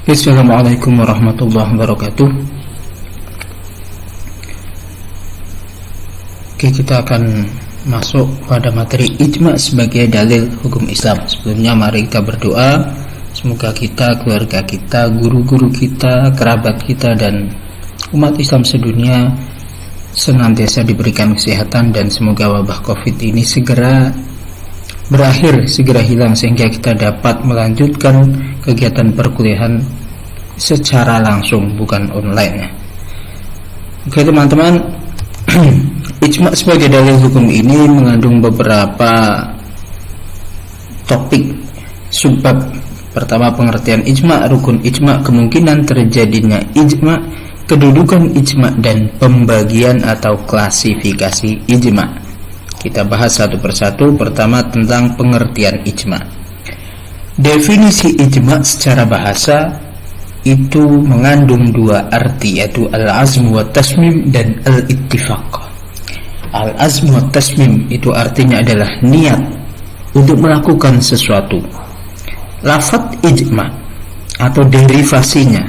Assalamualaikum warahmatullahi wabarakatuh. Oke, kita akan masuk pada materi ijma sebagai dalil hukum Islam. Sebelumnya mari kita berdoa, semoga kita, keluarga kita, guru-guru kita, kerabat kita, dan umat Islam sedunia senantiasa diberikan kesehatan, dan semoga wabah COVID ini segera berakhir, segera hilang, sehingga kita dapat melanjutkan kegiatan perkuliahan secara langsung, bukan online. Oke teman-teman, ijma sebagai dalil hukum ini mengandung beberapa topik subbab. Pertama, pengertian ijma, rukun ijma, kemungkinan terjadinya ijma, kedudukan ijma, dan pembagian atau klasifikasi ijma. Kita bahas satu persatu. Pertama, tentang pengertian ijma. Definisi ijma secara bahasa itu mengandung dua arti, yaitu al-azm wa tasmim dan al-ittifaq. Al-azm wa tasmim itu artinya adalah niat untuk melakukan sesuatu. Lafaz ijma atau derivasinya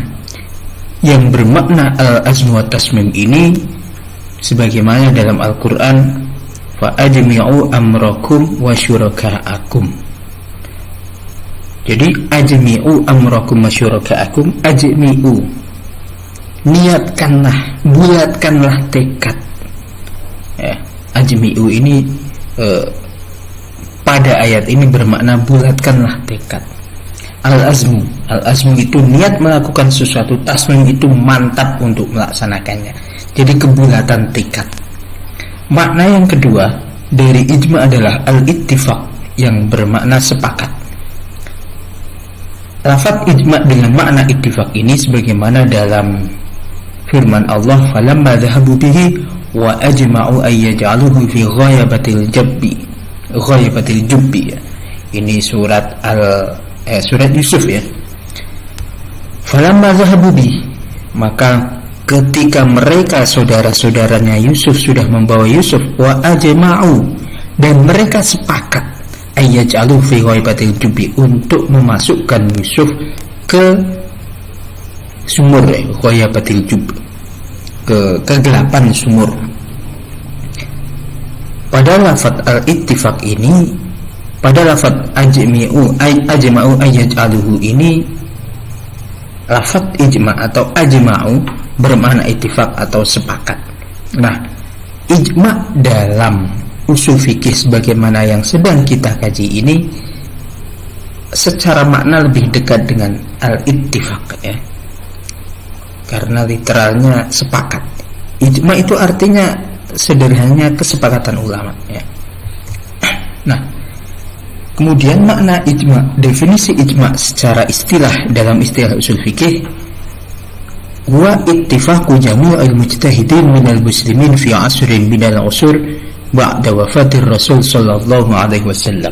yang bermakna al-azm wa tasmim ini sebagaimana dalam Al-Quran, fa'ajmi'u amrakum wa syuraka'akum. Jadi ajmi'u amrakum wa syuraka'akum, ajmi'u, niatkanlah, bulatkanlah tekad. Ajmi'u ini pada ayat ini bermakna bulatkanlah tekad. Al-azmu, al-azmu itu niat melakukan sesuatu, tasmim itu mantap untuk melaksanakannya. Jadi kebulatan tekad. Makna yang kedua dari ijma adalah al-ittifaq yang bermakna sepakat. Lafaz ijma dengan makna ittifaq ini sebagaimana dalam firman Allah, falamma dhahabu bihi wa ajma'u ay yaj'aluhu fi ghayabatil jubbi. Ini surat Yusuf ya. Falamma dhahabu bihi, maka ketika mereka saudara-saudaranya Yusuf sudah membawa Yusuf, wa ajma'u, dan mereka sepakat ayyaj'alu fi ghaibatil jubbi, untuk memasukkan Yusuf ke sumur, ghaibatil jub, ke kegelapan sumur. Pada lafaz al-ittifaq ini, pada lafaz ajma'u ayyaj'aluhu ini, lafaz ijma atau ajma'u bermakna ittifaq atau sepakat. Nah, ijma dalam usul fikih sebagaimana yang sedang kita kaji ini secara makna lebih dekat dengan al-ittifaq ya. Karena literalnya sepakat. Ijma itu artinya sederhananya kesepakatan ulama ya. Nah, kemudian makna ijma, definisi ijma secara istilah dalam istilah usul fikih, wa ittifaqu jami'il mujtahidin minal muslimin fi asrin minal usur ba'da wafatir Rasul sallallahu alaihi wasallam.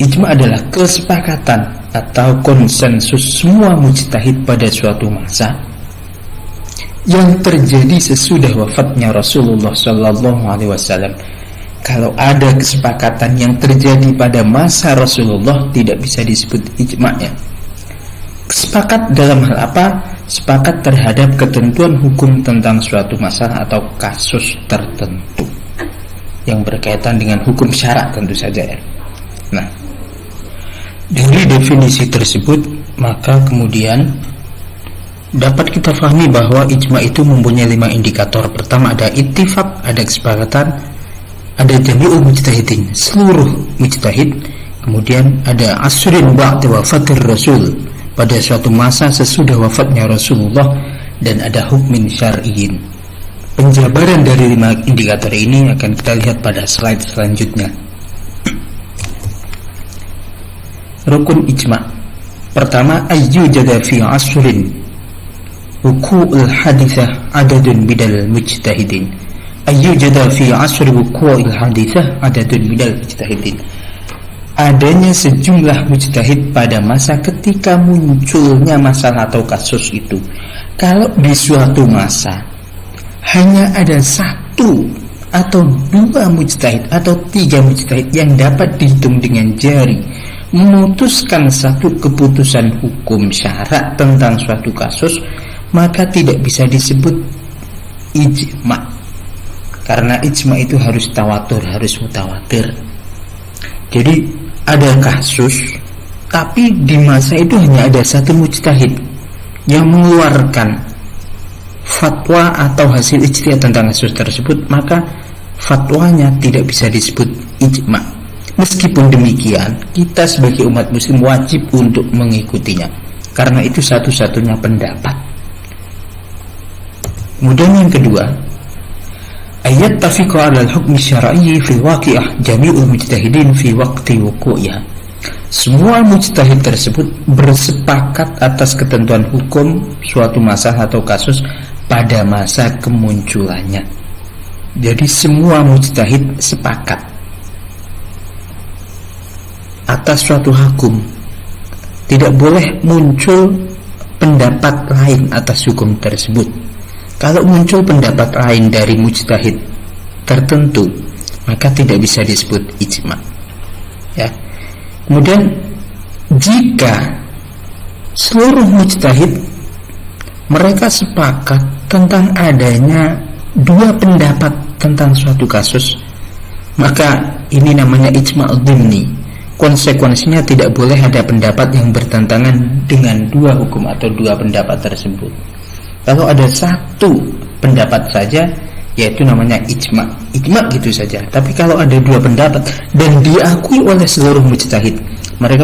Ijma adalah kesepakatan atau konsensus semua mujtahid pada suatu masa yang terjadi sesudah wafatnya Rasulullah sallallahu alaihi wasallam. Kalau ada kesepakatan yang terjadi pada masa Rasulullah, tidak bisa disebut ijma ya. Sepakat dalam hal apa? Sepakat terhadap ketentuan hukum tentang suatu masalah atau kasus tertentu yang berkaitan dengan hukum syarak tentu saja ya. Nah, dari definisi tersebut maka kemudian dapat kita pahami bahwa ijma itu mempunyai 5 indikator. Pertama, ada ittifaq, ada kesepakatan, ada jami'ul mujtahidin, seluruh mujtahid. Kemudian ada asrin ba'da wafatir Rasul, pada suatu masa sesudah wafatnya Rasulullah, dan ada hukmin syar'iyyin. Penjabaran dari 5 indikator ini akan kita lihat pada slide selanjutnya. Rukun ijma. Pertama, ayyujada fi asrin wuqu'ul hadithah adadun bidal mujtahidin. Ayyujada fi asri wuqu'il hadithah adadun bidal mujtahidin. Adanya sejumlah mujtahid pada masa ketika munculnya masalah atau kasus itu. Kalau di suatu masa hanya ada 1 atau 2 mujtahid atau 3 mujtahid yang dapat dihitung dengan jari, memutuskan satu keputusan hukum syara tentang suatu kasus, maka tidak bisa disebut ijma, karena ijma itu harus tawatur, harus mutawatir. Jadi ada kasus, tapi di masa itu hanya ada satu mujtahid yang mengeluarkan fatwa atau hasil ijtihad tentang kasus tersebut, maka fatwanya tidak bisa disebut ijma. Meskipun demikian, kita sebagai umat muslim wajib untuk mengikutinya, karena itu satu-satunya pendapat. Kemudian yang kedua, ayat tafiqu 'ala al-hukm syar'i fi waqi'ah jami'ul mujtahidin fi waqti wuqu'iha. Semua mujtahid tersebut bersepakat atas ketentuan hukum suatu masalah atau kasus pada masa kemunculannya. Jadi semua mujtahid sepakat atas suatu hukum. Tidak boleh muncul pendapat lain atas hukum tersebut. Kalau muncul pendapat lain dari mujtahid tertentu, maka tidak bisa disebut ijma. Ya. Kemudian jika seluruh mujtahid mereka sepakat tentang adanya dua pendapat tentang suatu kasus, maka ini namanya ijma' dhimni. Konsekuensinya tidak boleh ada pendapat yang bertentangan dengan dua hukum atau dua pendapat tersebut. Kalau ada satu pendapat saja, yaitu namanya ijma gitu saja. Tapi kalau ada dua pendapat dan diakui oleh seluruh mujtahid, mereka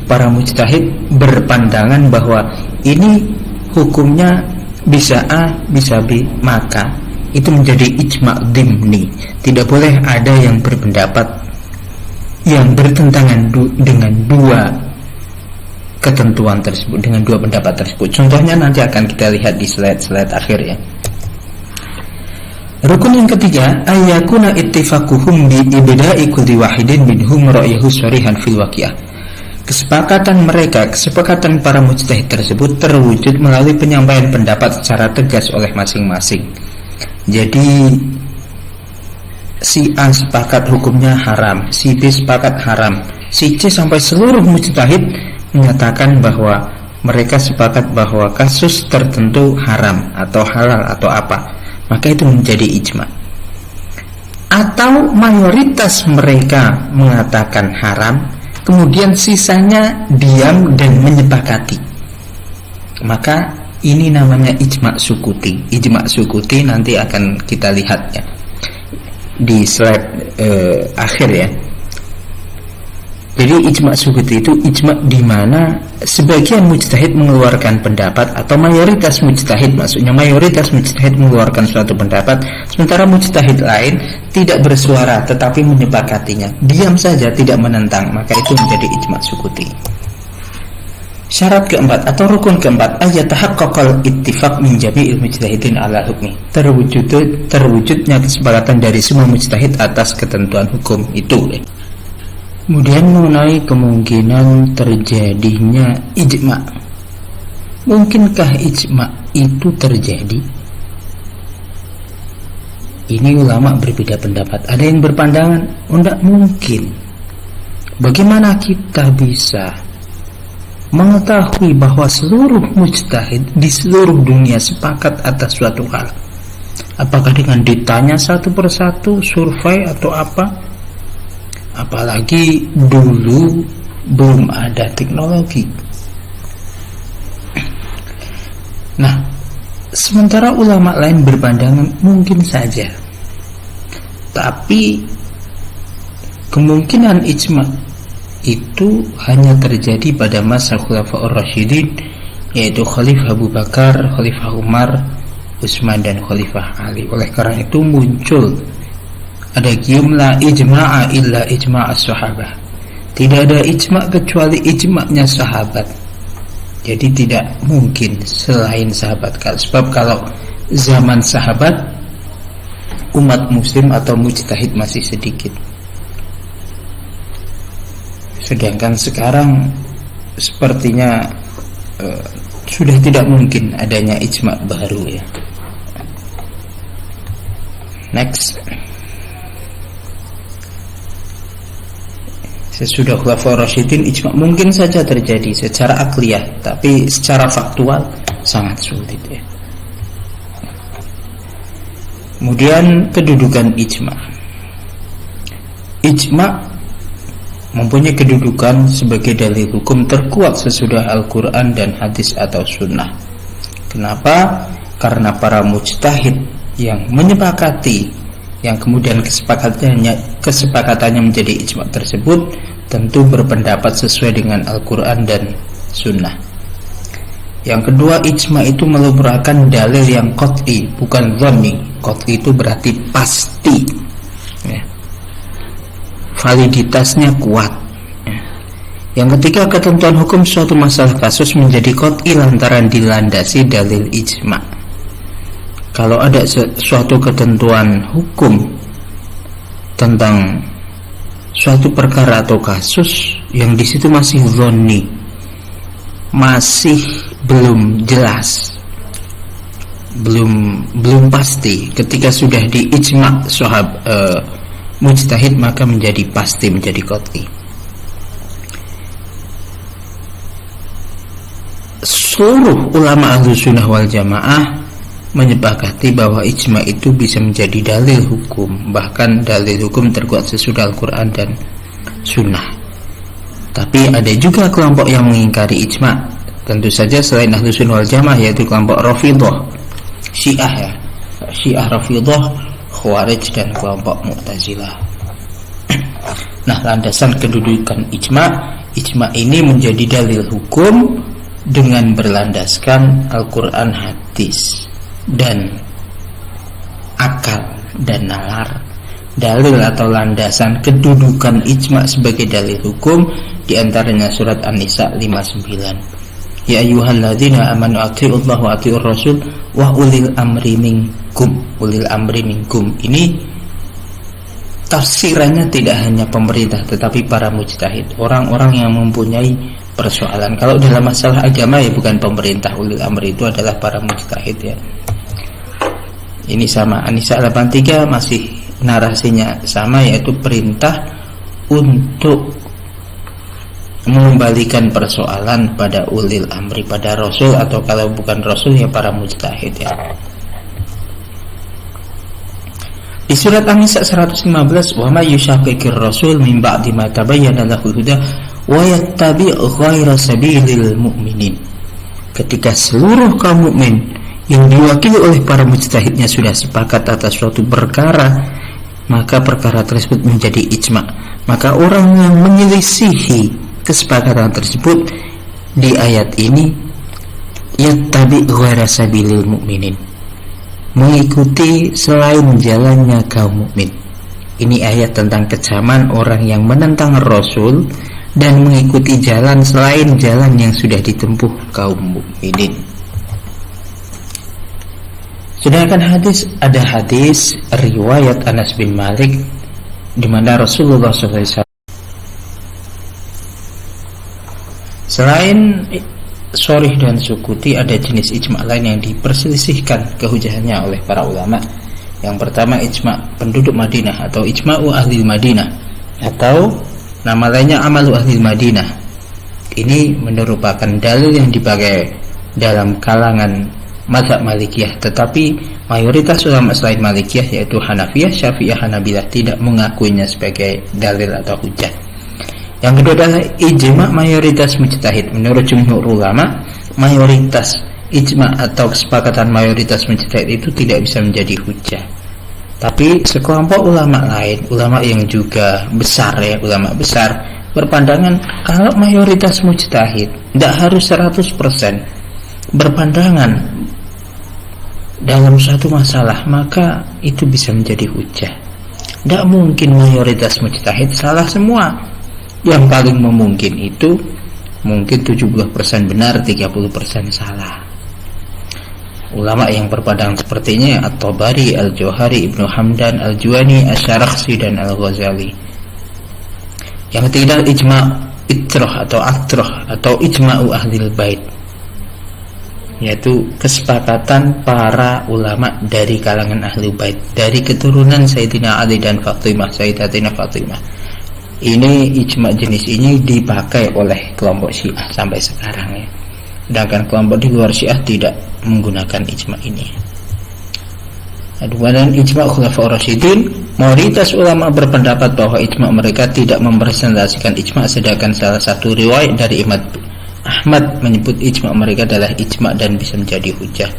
para mujtahid berpandangan bahwa ini hukumnya bisa A, bisa B, maka itu menjadi ijma' dhimni. Tidak boleh ada yang berpendapat yang bertentangan dengan dua ketentuan tersebut, dengan dua pendapat tersebut. Contohnya nanti akan kita lihat di slide akhir ya. Rukun yang ketiga, ayyakuna ittifaquhum bi ibda'i kulli wahidin minhum ra'yahu sharihan fil waqi'ah. Kesepakatan para mujtahid tersebut terwujud melalui penyampaian pendapat secara tegas oleh masing-masing. Jadi si A sepakat hukumnya haram, si B sepakat haram, si C sampai seluruh mujtahid menyatakan bahwa mereka sepakat bahwa kasus tertentu haram atau halal atau apa, maka itu menjadi ijma. Atau mayoritas mereka mengatakan haram, kemudian sisanya diam dan menyepakati, maka ini namanya ijma' sukuti. Ijma' sukuti nanti akan kita lihat ya di slide akhir ya. Jadi ijma' sukuti itu ijma' di mana sebagian mujtahid mengeluarkan pendapat, atau mayoritas mujtahid, maksudnya mayoritas mujtahid mengeluarkan suatu pendapat, sementara mujtahid lain tidak bersuara tetapi menyepakatinya, diam saja tidak menentang, maka itu menjadi ijma' sukuti. Syarat keempat atau rukun keempat, ayatahaqqaqal ittifaq min jami'il mujtahidin ala hukmi. Terwujudnya kesepakatan dari semua mujtahid atas ketentuan hukum itu. Kemudian mengenai kemungkinan terjadinya ijma'. Mungkinkah ijma' itu terjadi? Ini ulama berbeda pendapat. Ada yang berpandangan tidak mungkin. Bagaimana kita bisa mengetahui bahwa seluruh mujtahid di seluruh dunia sepakat atas suatu hal? Apakah dengan ditanya satu persatu, survei atau apa? Apalagi dulu belum ada teknologi. Nah, sementara ulama lain berpandangan mungkin saja, tapi kemungkinan ijma' itu hanya terjadi pada masa Khulafaur Rasyidin, yaitu Khalifah Abu Bakar, Khalifah Umar, Utsman dan Khalifah Ali. Oleh karena itu muncul ada la ijma'a illa ijma'as sahabah. Tidak ada ijma' kecuali ijma'nya sahabat. Jadi tidak mungkin selain sahabat. Sebab kalau zaman sahabat umat muslim atau mujtahid masih sedikit. Sedangkan sekarang sepertinya sudah tidak mungkin adanya ijma' baru ya. Next. sesudah Khulafaur Rasyidin ijma mungkin saja terjadi secara akliyah, tapi secara faktual sangat sulit ya. Kemudian kedudukan ijma. Ijma mempunyai kedudukan sebagai dalil hukum terkuat sesudah Al-Quran dan hadis atau sunnah. Kenapa? Karena para mujtahid yang menyepakati, yang kemudian kesepakatannya menjadi ijma tersebut tentu berpendapat sesuai dengan Al-Quran dan sunnah. Yang kedua, ijma itu merupakan dalil yang qat'i, bukan dhanni. Qat'i itu berarti pasti ya. Validitasnya kuat ya. Yang ketiga, ketentuan hukum suatu masalah kasus menjadi qat'i lantaran dilandasi dalil ijma. Kalau ada suatu ketentuan hukum tentang suatu perkara atau kasus yang di situ masih dhanni, masih belum jelas, belum pasti, ketika sudah di ijma mujtahid maka menjadi pasti, menjadi qat'i. Seluruh ulama ahlu sunnah wal jamaah menyepakati bahwa ijma itu bisa menjadi dalil hukum, bahkan dalil hukum terkuat sesudah Al-Quran dan sunnah. Tapi ada juga kelompok yang mengingkari ijma, tentu saja selain ahlu sunnah wal jamaah, yaitu kelompok Rafidhah, Syiah ya, Syiah Rafidhah, Khawarij dan kelompok Mu'tazilah. Nah, landasan kedudukan ijma ini menjadi dalil hukum dengan berlandaskan Al-Quran, hadis dan akal dan nalar. Dalil atau landasan kedudukan ijma sebagai dalil hukum diantaranya surat An-Nisa 59. Ya ayyuhalladzina amanu atti'ullaha wa atti'ur rasul wa ulil amri minkum. Ulil amri minkum ini tafsirannya tidak hanya pemerintah tetapi para mujtahid, orang-orang yang mempunyai persoalan. Kalau dalam masalah agama ya bukan pemerintah, ulil amri itu adalah para mujtahid ya. Ini sama, An-Nisa 83 masih narasinya sama, yaitu perintah untuk mengembalikan persoalan pada ulil amri, pada rasul, atau kalau bukan rasul ya para mujtahid ya. Di surat An-Nisa 115, wa may yushaqiqir rasul min ba'di ma tabayyana lahul huda wa yattabi' ghaira sabilil mu'minin. Ketika seluruh kaum mukmin yang diwakili oleh para mujtahidnya sudah sepakat atas suatu perkara, maka perkara tersebut menjadi ijma. Maka orang yang menyelisihi kesepakatan tersebut di ayat ini yattabi' ghaira sabilil mu'minin, mengikuti selain jalannya kaum mukmin. Ini ayat tentang kecaman orang yang menentang Rasul dan mengikuti jalan selain jalan yang sudah ditempuh kaum mukminin. Sedangkan hadis, ada hadis riwayat Anas bin Malik di mana Rasulullah SAW selain Shorih dan Sukuti, ada jenis ijma lain yang diperselisihkan kehujahannya oleh para ulama. Yang pertama, ijma penduduk Madinah atau ijma'u ahli Madinah, atau nama lainnya amalu ahli Madinah. Ini merupakan dalil yang dipakai dalam kalangan mazhab Malikiyah, tetapi mayoritas ulama selain Malikiyah yaitu Hanafiyah, Syafi'iyah, Hanabilah tidak mengakuinya sebagai dalil atau hujjah. Yang kedua adalah ijma mayoritas mujtahid. Menurut jumhur ulama, mayoritas ijma atau kesepakatan mayoritas mujtahid itu tidak bisa menjadi hujjah. Tapi sekelompok ulama lain, ulama yang juga besar ya, ulama besar, berpandangan kalau mayoritas mujtahid tidak harus 100% berpandangan dalam suatu masalah, maka itu bisa menjadi hujjah. Tidak mungkin mayoritas mujtahid salah semua. Yang paling memungkin itu mungkin 70% benar, 30% salah. Ulama yang berpandangan sepertinya At-Tabari, Al-Jauhari, Ibnu Hamdan, Al-Juwani, Asy-Syarakhsi dan Al-Ghazali. Yang ketiga, ijma itrah atau atrah atau ijma'u ahlil bait, yaitu kesepakatan para ulama dari kalangan ahli bait, dari keturunan Sayyidina Ali dan Fatimah, Sayyidatina Fatimah. Ini ijma jenis ini dipakai oleh kelompok Syiah sampai sekarang ya. Sedangkan kelompok di luar Syiah tidak menggunakan ijma ini. Kemudian ijma khulafaur rasyidin, mayoritas ulama berpendapat bahwa ijma mereka tidak merepresentasikan ijma, sedangkan salah satu riwayat dari Imam Ahmad menyebut ijma mereka adalah ijma dan bisa menjadi hujah.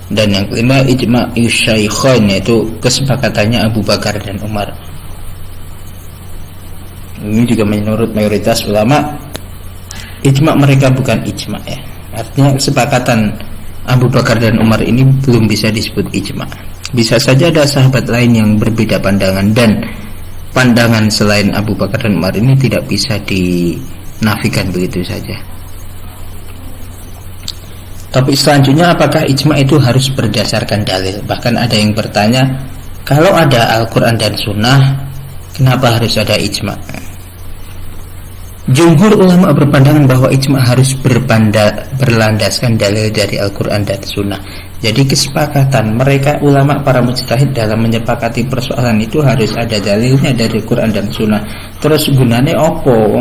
Dan yang kelima ijma Syaikhain, yaitu kesepakatannya Abu Bakar dan Umar. Ini juga menurut mayoritas ulama ijma mereka bukan ijma ya. Artinya kesepakatan Abu Bakar dan Umar ini belum bisa disebut ijma. Bisa saja ada sahabat lain yang berbeda pandangan, dan pandangan selain Abu Bakar dan Umar ini tidak bisa dinafikan begitu saja. Topik selanjutnya, apakah ijma itu harus berdasarkan dalil? Bahkan ada yang bertanya, kalau ada Al-Quran dan Sunnah, kenapa harus ada ijma? Jumhur ulama berpandangan bahwa ijma harus berlandaskan dalil dari Al-Quran dan Sunnah. Jadi kesepakatan mereka ulama para mujtahid dalam menyepakati persoalan itu harus ada dalilnya dari Al-Quran dan Sunnah. Terus gunanya opo?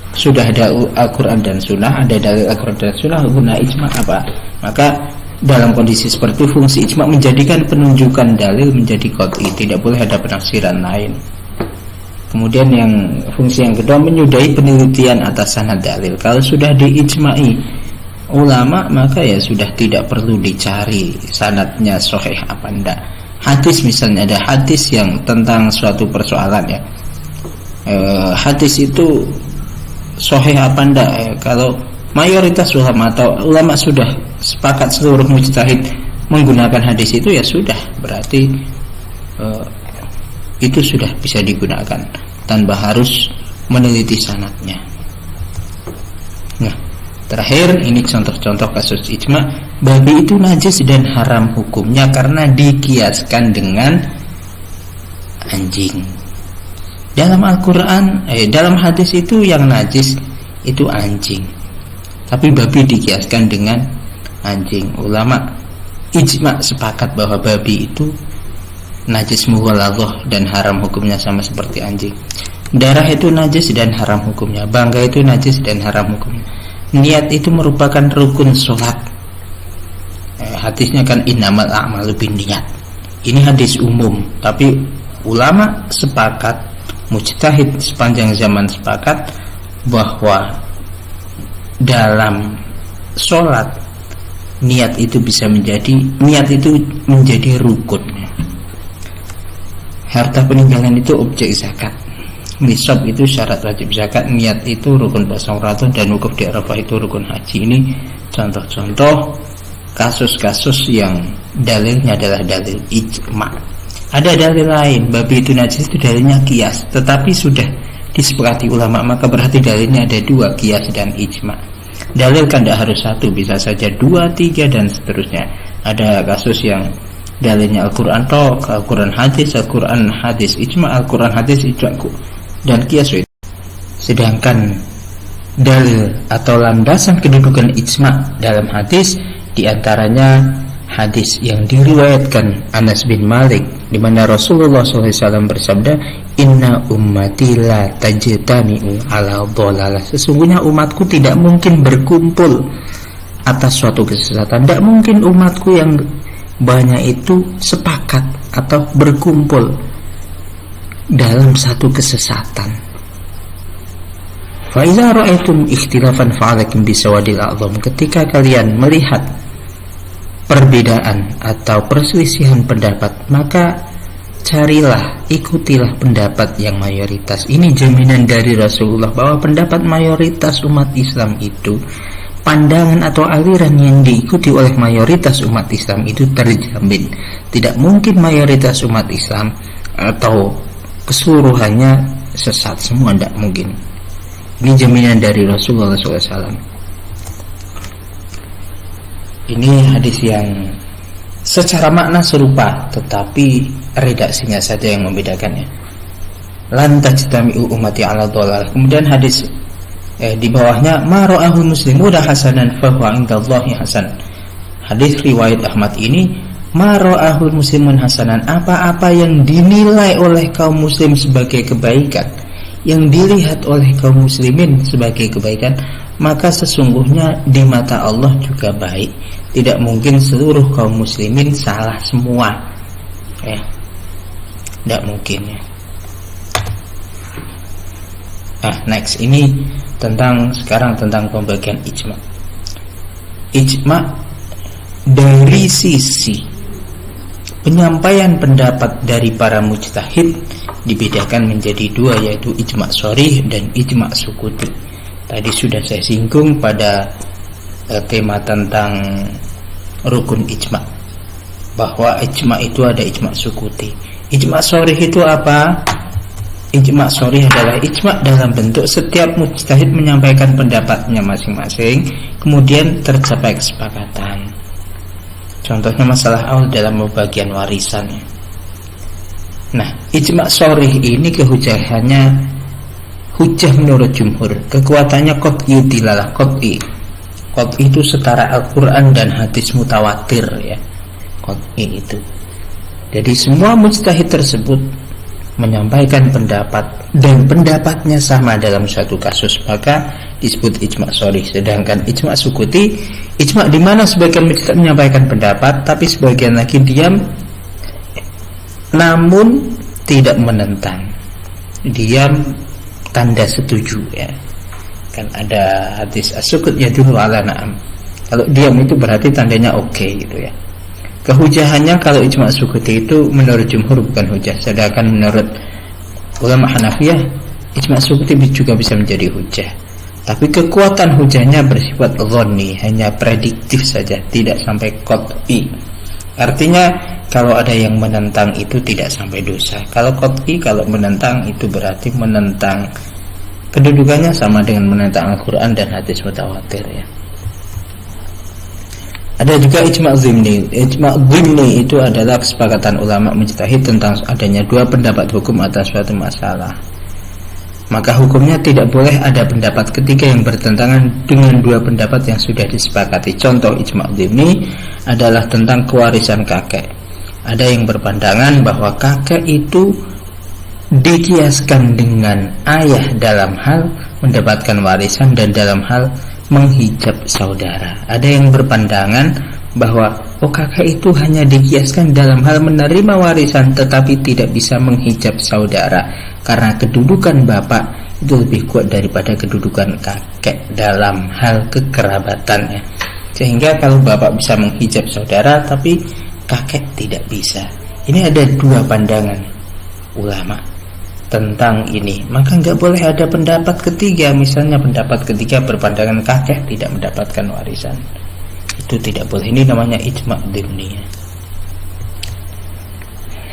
Sudah ada Al-Quran dan Sunnah, ada dalil Al-Quran dan Sunnah, guna ijma apa? Maka dalam kondisi seperti itu, fungsi ijma menjadikan penunjukan dalil menjadi qat'i, tidak boleh ada penafsiran lain. Kemudian yang fungsi yang kedua, menyudahi penelitian atas sanad dalil. Kalau sudah diijma'i ulama, maka ya sudah tidak perlu dicari sanadnya sahih apa enggak. Hadis misalnya, ada hadis yang tentang suatu persoalan ya, hadis itu sahih apa enggak kalau mayoritas ulama atau ulama sudah sepakat seluruh mujtahid menggunakan hadis itu, ya sudah, berarti itu sudah bisa digunakan tanpa harus meneliti sanadnya. Nah, terakhir ini contoh-contoh kasus ijma. Babi itu najis dan haram hukumnya karena dikiaskan dengan anjing. Dalam Al-Quran, dalam hadis itu yang najis itu anjing, tapi babi dikiaskan dengan anjing. Ulama ijma sepakat bahwa babi itu najis mughaladzah dan haram hukumnya sama seperti anjing. Darah itu najis dan haram hukumnya. Bangkai itu najis dan haram hukumnya. Niat itu merupakan rukun sholat. Hadisnya kan innamal a'malu binniyat. Ini hadis umum, tapi ulama sepakat, mujtahid sepanjang zaman sepakat bahwa dalam sholat niat itu menjadi rukun. Harta peninggalan itu objek zakat. Nisab itu syarat wajib zakat. Niat itu rukun puasa Ramadan, dan wukuf di Arafah itu rukun haji. Ini contoh-contoh kasus-kasus yang dalilnya adalah dalil ijma. Ada dalil lain, babi itu najis, itu dalilnya qiyas, tetapi sudah disepakati ulama, maka berarti dalilnya ada dua, qiyas dan ijma. Dalil kan tidak harus satu, bisa saja dua, tiga, dan seterusnya. Ada kasus yang dalilnya Al-Quran tok, Al-Quran hadis ijma, Al-Quran hadis ijma, dan qiyas. Sedangkan dalil atau landasan kedudukan ijma dalam hadis, diantaranya hadis yang diriwayatkan Anas bin Malik, di mana Rasulullah SAW bersabda, inna ummati la tajtami'u ala dhalalah. Sesungguhnya umatku tidak mungkin berkumpul atas suatu kesesatan. Tidak mungkin umatku yang banyak itu sepakat atau berkumpul dalam satu kesesatan. Fa idza ra'aitum ikhtilafan fa'alakum bisawadil a'zam. Ketika kalian melihat perbedaan atau perselisihan pendapat, maka ikutilah pendapat yang mayoritas. Ini jaminan dari Rasulullah bahwa pendapat mayoritas umat Islam itu, pandangan atau aliran yang diikuti oleh mayoritas umat Islam itu terjamin. Tidak mungkin mayoritas umat Islam atau keseluruhannya sesat semua, tidak mungkin. Ini jaminan dari Rasulullah SAW. Ini hadis yang secara makna serupa, tetapi redaksinya saja yang membedakannya. Lan tajtami'u ummati 'ala dhalal. Kemudian hadis di bawahnya, ma ra'ahul muslimuna hasanan fa huwa 'indallahi hasan. Hadis riwayat Ahmad ini, ma ra'ahul muslimun hasanan, apa-apa yang dinilai oleh kaum muslim sebagai kebaikan, yang dilihat oleh kaum muslimin sebagai kebaikan, maka sesungguhnya di mata Allah juga baik. Tidak mungkin seluruh kaum muslimin salah semua, ya, tidak mungkin, ya. Nah, next ini sekarang tentang pembagian ijma. Ijma dari sisi penyampaian pendapat dari para mujtahid dibedakan menjadi dua, yaitu ijma sharih dan ijma sukuti. Tadi sudah saya singgung pada tema tentang rukun ijma, bahwa ijma itu ada ijma sukuti. Ijma sharih itu apa? Ijma sharih adalah ijma dalam bentuk setiap mujtahid menyampaikan pendapatnya masing-masing, kemudian tercapai kesepakatan. Contohnya masalah awal dalam pembagian warisannya. Nah, ijma sharih ini kehujahannya hujah menurut jumhur. Kekuatannya qat'i dilalah, qat'i. Qat'i itu setara Al-Quran dan hadis mutawatir, ya. Qat'i itu. Jadi semua mujtahid tersebut menyampaikan pendapat dan pendapatnya sama dalam suatu kasus, maka disebut ijma sharih. Sedangkan ijma sukuti, ijma di mana sebagian mujtahid menyampaikan pendapat tapi sebagian lagi diam, namun tidak menentang, diam tanda setuju, ya. Kan ada hadis as-sukut yadullu ala na'am. Kalau diam itu berarti tandanya oke, gitu, ya. Kehujahannya kalau ijma sukuti itu menurut jumhur bukan hujah, sedangkan menurut ulama Hanafiyah ijma sukuti juga bisa menjadi hujah. Tapi kekuatan hujahnya bersifat dhanni, hanya prediktif saja, tidak sampai qat'i. Artinya kalau ada yang menentang itu tidak sampai dosa. Kalau qat'i, kalau menentang itu berarti menentang, kedudukannya sama dengan menentang Al-Quran dan hadis mutawatir, ya. Ada juga ijma dhimni. Ijma dhimni itu adalah kesepakatan ulama mujtahid tentang adanya dua pendapat hukum atas suatu masalah. Maka hukumnya tidak boleh ada pendapat ketiga yang bertentangan dengan dua pendapat yang sudah disepakati. Contoh ijma dhimni adalah tentang kewarisan kakek. Ada yang berpandangan bahwa kakek itu dikiaskan dengan ayah dalam hal mendapatkan warisan dan dalam hal menghijab saudara. Ada yang berpandangan bahwa kakek itu hanya dikiaskan dalam hal menerima warisan tetapi tidak bisa menghijab saudara, karena kedudukan bapak itu lebih kuat daripada kedudukan kakek dalam hal kekerabatannya. Sehingga kalau bapak bisa menghijab saudara tapi kakek tidak bisa. Ini ada dua pandangan ulama tentang ini, maka nggak boleh ada pendapat ketiga. Misalnya pendapat ketiga berpandangan kakek tidak mendapatkan warisan, itu tidak boleh. Ini namanya ijma dhimni.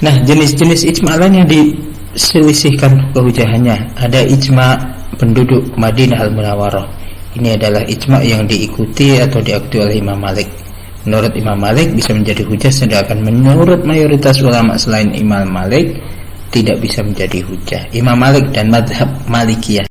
Nah, jenis-jenis ijma lain yang diselisihkan kehujahannya, ada ijma penduduk Madinah Al-Munawwarah. Ini adalah ijma yang diikuti atau diakui oleh Imam Malik. Menurut Imam Malik bisa menjadi hujah, sedangkan menurut mayoritas ulama selain Imam Malik tidak bisa menjadi hujah. Imam Malik dan madhab Malikiyah